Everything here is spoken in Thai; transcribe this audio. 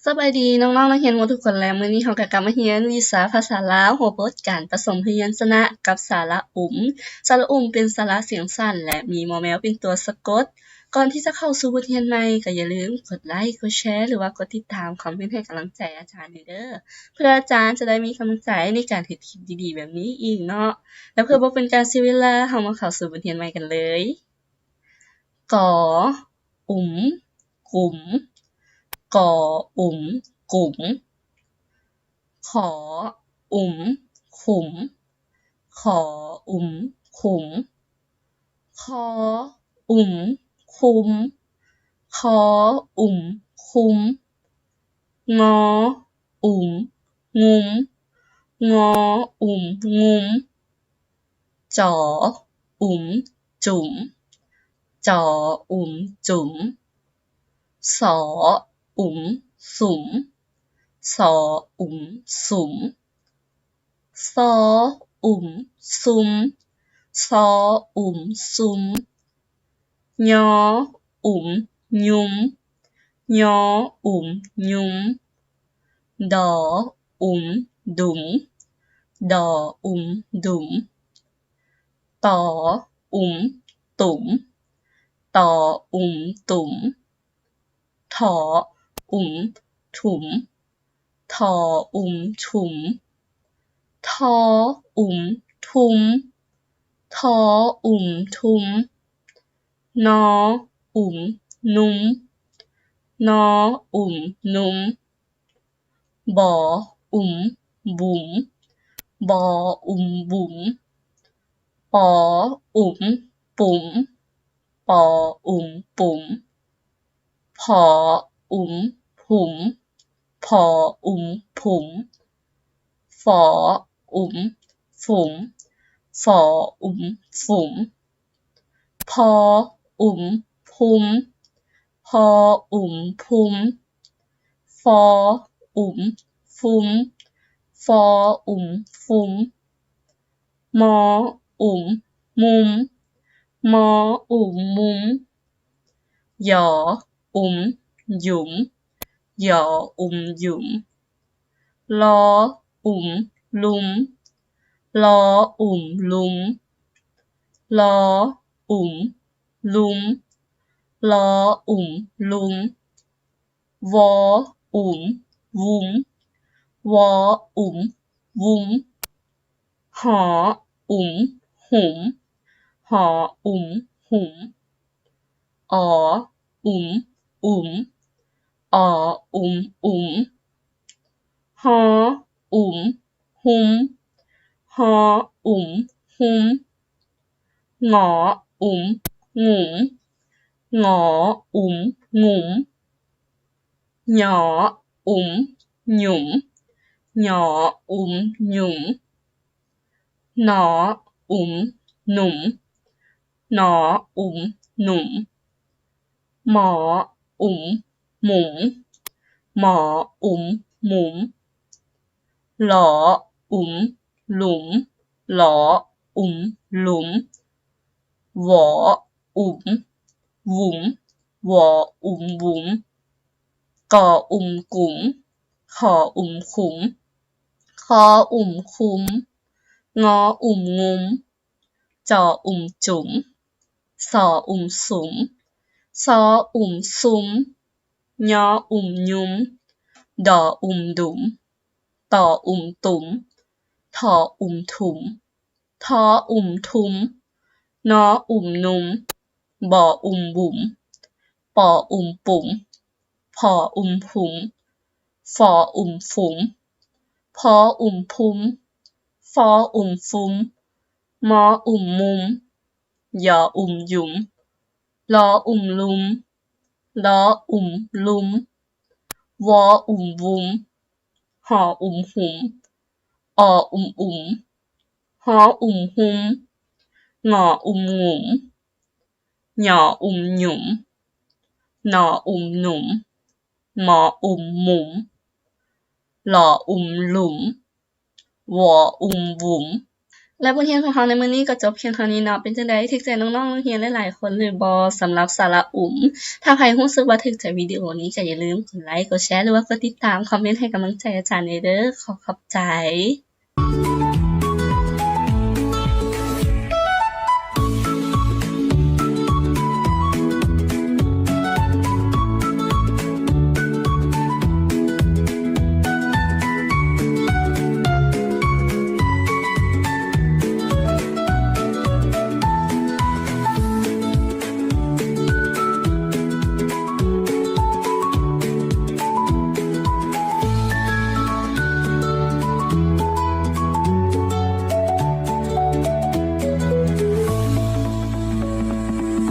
สบายดีน้องๆนักเรียนหมดทุกคนแล้วมื้อนี้เราก็กลับมาเรียนวิชาภาษาลาวหัวบทการผสมพยัญชนะกับสระอุ๋มสระอุ๋มเป็นสระเสียงสั้นและมีมอแมวเป็นตัวสะกดก่อนที่จะเข้าสู่บทเรียนใหม่ก็อย่าลืมกดไลค์กดแชร์หรือว่ากดติดตามคอมเมนต์ให้กำลังใจอาจารย์เด้อเพื่ออาจารย์จะได้มีกำลังใจในการเฮ็ดคลิปดีๆแบบนี้อีกเนาะแล้วเพื่อบ่เป็นการเสียเวลาเรามาเข้าสู่บทเรียนใหม่กันเลยกออุ๋มกุ๋มกออุ๋มกุ๋มขออุ๋มขุมขออุ๋มขุมคออุ๋มคุมคออุ๋มคุมงออุ๋มงุมงออุ๋มงุมจออุ๋มจุ๋มจออุ๋มจุ๋มสออุ๋มสุ๋มสออุ๋มสุ๋มซออุ๋มซุมซออุ๋มซุมยออุ๋มยุมยออุ๋มยุมดออุ๋มดุ๋มดออุ๋มดุ๋มตออุ๋มตุ๋มตออุ๋มตุ๋มถออุ๋มถุมทออุ๋มถุมทออุ๋มทุมทออุ๋มทุมนออุ๋มนุมนออุ๋มนุมบออุ๋มบุ๋มบออุ๋มบุ๋มปออุ๋มปุ๋มปออุ๋มปุ๋มผออุ๋มผุ๋มผออุ๋มผุ๋มฝออุ๋มฝุ๋มฝออุ๋มฝุ๋มพออุ๋มพุมพออุ๋มพุมฟออุ๋มฟุมฟออุ๋มฟุมมออุ๋มมุมมออุ๋มมุมหยออุ๋มหยุมหยออุ๋มหยุมลออุ๋มลุมลออุ๋มลุมลออุ๋มลุมลออุ๋มลุมวออุ๋มวุมวออุ๋มวุมหออุ๋มหุมหออุ๋มหุมออุ๋มอุ๋มออุ๋มอุ๋มหออุ๋มหุมหออุ๋มหุมงออุ๋มงุ๋มงออุ๋มงุ๋มหยออุ๋มหยุมหยออุ๋มหยุมหนออุ๋มหนุมหนออุ๋มหนุมหมออุ๋มหมุมหมออุ๋มหมุมหลออุ๋มหลุมหลออุ๋มหลุมหวออุ๋มวุ๋มหวออุ๋มวุ๋มกออุ๋มกุ๋มขออุ๋มขุมคออุ๋มคุมงออุ๋มงุมจออุ๋มจุ๋มสออุ๋มสุมซออุ๋มซุมยออุ๋มยุมดออุ๋มดุ๋มตออุ๋มตุ๋มทออุ๋มถุมทออุ๋มทุมนออุ๋มนุมบออุ๋มบุ๋มปออุ๋มปุ๋มพออุ๋มผุมฟออุ๋มฝุมพออุ๋มพุมฟออุ๋มฟุมมออุ๋มมุมยออุ๋มยุมลออุ๋มลุมลออุ๋มลุมวออุ๋มวุมหออุ๋มหุมออุ๋มอุ๋มหออุ๋มหุมงออุ๋มงุ๋มหยออุ๋มหยุมหนออุ๋มหนุมมออุ๋มหมุมหลออุ๋มหลุมวออุ๋มวุ๋ม และบทเรียนของเราในมื้อนี้ก็จบเพียงเท่านี้เนาะเป็นจังได๋ถึกใจน้องๆนักเรียนหลายๆคนหรือบ่สำหรับสาระอุ๋มถ้าใครรู้สึกว่าถึกใจวิดีโอนี้ก็อย่าลืมกดไลค์กดแชร์หรือว่ากดติดตามคอมเมนต์ให้กำลังใจอาจารย์เด้อขอบใจ